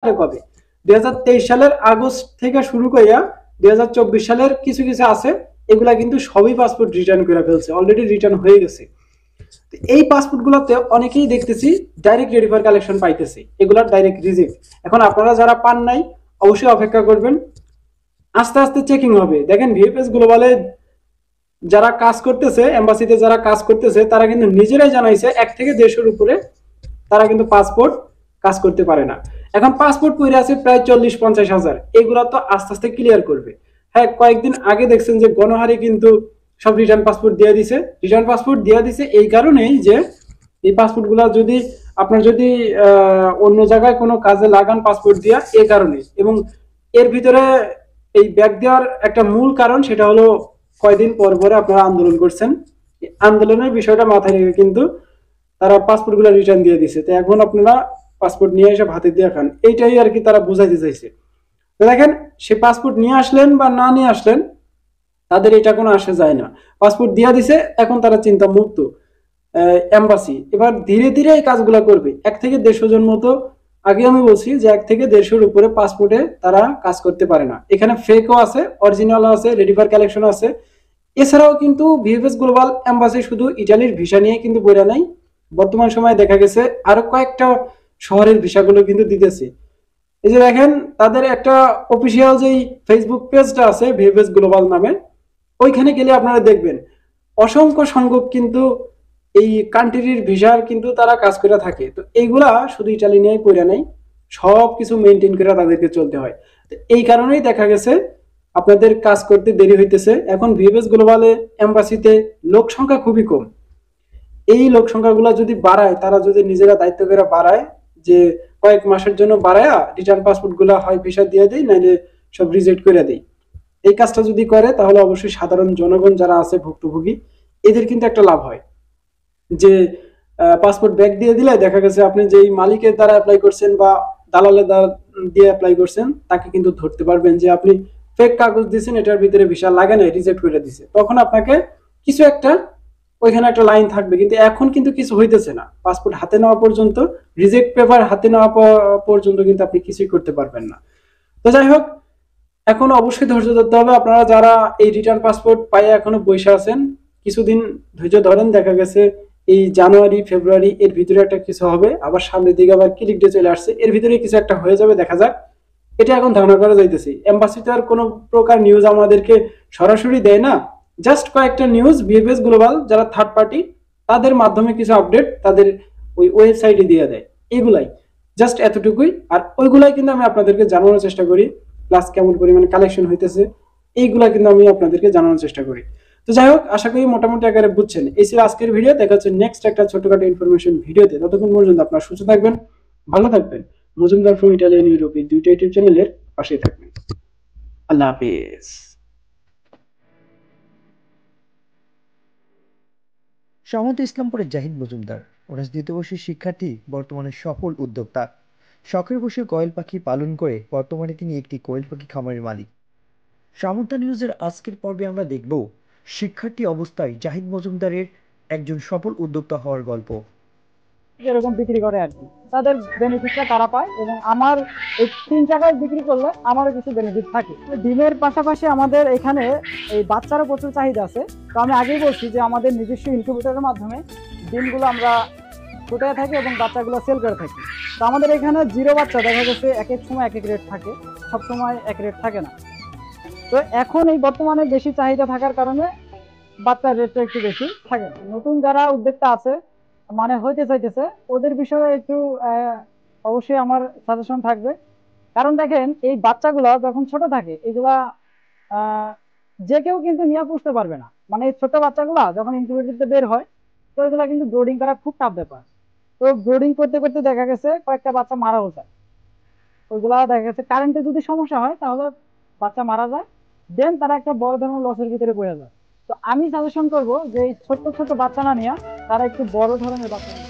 কবে 2023 সালের আগস্ট থেকে শুরু করিয়া 2024 সালের কিছু কিছু আছে, এগুলা কিন্তু সবই পাসপোর্ট রিটার্ন করে ফেলছে, অলরেডি রিটার্ন হয়ে গেছে। এই পাসপোর্ট গুলোতে অনেকেই দেখতেছি ডাইরেক্ট রেডিফার কালেকশন পাইতেছে, এগুলার ডাইরেক্ট রিজেক্ট। এখন আপনারা যারা পান নাই অবশ্যই অপেক্ষা করবেন, আস্তে আস্তে চেকিং হবে। দেখেন ভিএফএস গ্লোবালে যারা কাজ করতেছে, এম্বাসিতে যারা কাজ করতেছে, তারা কিন্তু নিজেরাই জানাইছে 1 থেকে 150-এর উপরে তারা কিন্তু পাসপোর্ট কাজ করতে পারে না। এখন পাসপোর্ট পড়ে আছে প্রায় 40-50 হাজার, এগুলো তো আস্তে আস্তে ক্লিয়ার করবে। হ্যাঁ, কয়েকদিন আগে দেখছেন যে গণহারে কিন্তু সব রিটার্ন পাসপোর্ট দিয়ে দিছে। রিটার্ন পাসপোর্ট দিয়ে দিছে এই কারণেই যে এই পাসপোর্ট গুলা যদি আপনার যদি অন্য জায়গায় কোনো কাজে লাগান পাসপোর্ট দিয়া, এই কারণে। এবং এর ভিতরে এই ব্যাক দেওয়ার একটা মূল কারণ সেটা হলো কয়দিন পর পরে আপনারা আন্দোলন করছেন, আন্দোলনের বিষয়টা মাথায় রেখে কিন্তু তারা পাসপোর্ট গুলো রিটার্ন দিয়ে দিছে। তো এখন আপনারা পাসপোর্ট নিয়ে এসে হাতে দিয়ে খান, এইটাই আর কি তারা বুঝাইতে চাইছে। তো দেখেন, সে পাসপোর্ট নিয়ে আসলেন বা না নিয়ে আসলেন, তাদের এটা কোনো আসে যায় না। পাসপোর্ট দিয়ে দিছে, এখন তারা চিন্তা মুক্ত এম্বাসি। এবার ধীরে ধীরে এই কাজগুলো করবে। 1 থেকে 150 জন মতো, আগে আমি বলছি যে 1 থেকে 150-এর উপরে পাসপোর্টে তারা কাজ করতে পারে না। এখানে ফেকও আছে, অরিজিনালও আছে, রেডিফার কালেকশন আছে। এছাড়াও কিন্তু ভিএফএস গ্লোবাল এম্বাসি শুধু ইটালির ভিসা নিয়ে কিন্তু বইরা নাই, বর্তমান সময়ে দেখা গেছে আরো কয়েকটা শহরের ভিসাগুলো কিন্তু দিতেছে। এই যে দেখেন, তাদের একটা অফিসিয়াল যেই ফেসবুক পেজটা আছে ভিএফএস গ্লোবাল নামে, ওইখানে গেলে আপনারা দেখবেন অসংখ্য সংখ্যক কিন্তু এই কান্ট্রির ভিসার কিন্তু তারা কাজ করে থাকে। তো এইগুলা শুধু ইটালি নিয়েই পড়ে নাই, সব কিছু মেনটেন করে তাদেরকে চলতে হয়। তো এই কারণেই দেখা গেছে আপনাদের কাজ করতে দেরি হইতেছে। এখন ভিএফএস গ্লোবালে এম্বাসিতে লোক সংখ্যা খুবই কম। এই লোক সংখ্যাগুলো যদি বাড়ায়, তারা যদি নিজেরা দায়িত্ব করে বাড়ায়, যে কয়েক মাসের জন্য বাড়ায়া রিটার্ন পাসপোর্ট গুলা হয় ভিসা দিয়ে দেয়, নাইলে সব রিজেক্ট করে দেয়, এই কাজটা যদি করে তাহলে অবশ্যই সাধারণ জনগণ যারা আছে ভুক্তভোগী, এদের কিন্তু একটা লাভ হয়। যে পাসপোর্ট ব্যাক দিয়ে দিলে দেখা গেছে আপনি যেই মালিকের দ্বারা অ্যাপ্লাই করছেন বা দালালের দ্বারা দিয়ে অ্যাপ্লাই করছেন, তাকে কিন্তু ধরতে পারবেন যে আপনি ফেক কাগজ দিয়েছেন, এটার ভিতরে ভিসা লাগে না, রিজেক্ট করে দিছে। তখন আপনাকে কিছু একটা ওইখানে একটা লাইন থাকবে। কিন্তু এখন কিন্তু কিছু হইতেছে না, পাসপোর্ট হাতে নেওয়া পর্যন্ত, রিজেক্ট পেপার হাতে নেওয়া পর্যন্ত কিন্তু আপনি কিছুই করতে পারবেন না। তো যাই হোক, এখন অবশ্যই ধৈর্য ধরতে হবে। আপনারা যারা এই রিটার্ন পাসপোর্ট পাইয়ে এখনো বসে আছেন, কিছুদিন ধৈর্য ধরেন। দেখা গেছে এই জানুয়ারি ফেব্রুয়ারি এর ভিতরে একটা কিছু হবে, আবার সামনের দিকে আবার ক্লিক ডে চলে আসছে, এর ভিতরে কিছু একটা হয়ে যাবে, দেখা যাক। এটা এখন ধারণা করা যাইতেছে। এম্বাসি তো আর কোনো প্রকার নিউজ আমাদেরকে সরাসরি দেয় না, জাস্ট কয়েকটা নিউজ ভিএফএস গ্লোবাল যারা থার্ড পার্টি, তাদের মাধ্যমে কিছু আপডেট তাদের ওই ওয়েবসাইটে দিয়ে দেয়, এগুলাই জাস্ট এতটুকুই। আর ওইগুলাই কিন্তু আমি আপনাদেরকে জানানোর চেষ্টা করি, প্লাস কেমন পরিমাণে কালেকশন হইতেছে, এইগুলা কিন্তু আমি আপনাদেরকে জানানোর চেষ্টা করি। তো যাই হোক, আশা করি মোটামুটি আকারে বুঝছেন। এই ছিল আজকের ভিডিও। দেখা হচ্ছে নেক্সট একটা ছোটখাটো ইনফরমেশন ভিডিওতে। ততক্ষণ পর্যন্ত আপনারা সুস্থ থাকবেন, ভালো থাকবেন। মজুমদার ফ্রম ইটালিয়ান ইউরোপ এই দুইটা ইউটিউব চ্যানেলের পাশেই থাকবেন। আল্লাহ হাফিজ। সমত ইসলামপুরের জাহিদ মজুমদার অনার্স দ্বিতীয় বর্ষের শিক্ষার্থী, বর্তমানে সফল উদ্যোক্তা। শখের বসে কোয়েল পাখি পালন করে বর্তমানে তিনি একটি কোয়েল পাখি খামারের মালিক। সামন্তা নিউজের আজকের পর্বে আমরা দেখব শিক্ষার্থী অবস্থায় জাহিদ মজুমদারের একজন সফল উদ্যোক্তা হওয়ার গল্প। এরকম বিক্রি করে আর কি, তাদের বেনিফিটটা তারা পায়। এবং আমার এই 3 টাকায় বিক্রি করলে আমারও কিছু বেনিফিট থাকে। ডিমের পাশাপাশি আমাদের এখানে এই বাচ্চারও প্রচুর চাহিদা আছে। তো আমি আগেই বলছি যে আমাদের নিজস্ব ইনকিউবেটরের মাধ্যমে ডিমগুলো আমরা ফুটিয়ে থাকি এবং বাচ্চাগুলো সেল করে থাকি। তো আমাদের এখানে জিরো বাচ্চা দেখা গেছে এক এক সময় এক এক রেট থাকে, সব সময় এক রেট থাকে না। তো এখন এই বর্তমানে বেশি চাহিদা থাকার কারণে বাচ্চার রেটটা একটু বেশি থাকে। নতুন যারা উদ্যোক্তা আছে মানে হইতে চাইতেছে, ওদের বিষয়ে একটু অবশ্যই আমার সাজেশন থাকবে। কারণ দেখেন, এই বাচ্চাগুলা যখন ছোট থাকে এগুলা আহ যে কেউ কিন্তু নিয়ে পুষতে পারবে না। মানে এই ছোট বাচ্চাগুলা যখন ইনকিউবেটরতে বের হয়, তো এগুলা কিন্তু ব্রোডিং করা খুব টাফ ব্যাপার। তো ব্রোডিং করতে করতে দেখা গেছে কয়েকটা বাচ্চা মারাও যায়। ওইগুলা দেখা গেছে কারেন্টে যদি সমস্যা হয় তাহলে বাচ্চা মারা যায়, দেন তারা একটা বড় ধরনের লসের ভিতরে পড়ে যায়। তো আমি সাজেশন করবো যে এই ছোট্ট ছোট বাচ্চা না নিয়ে তারা একটু বড় ধরনের বাচ্চা নিয়ে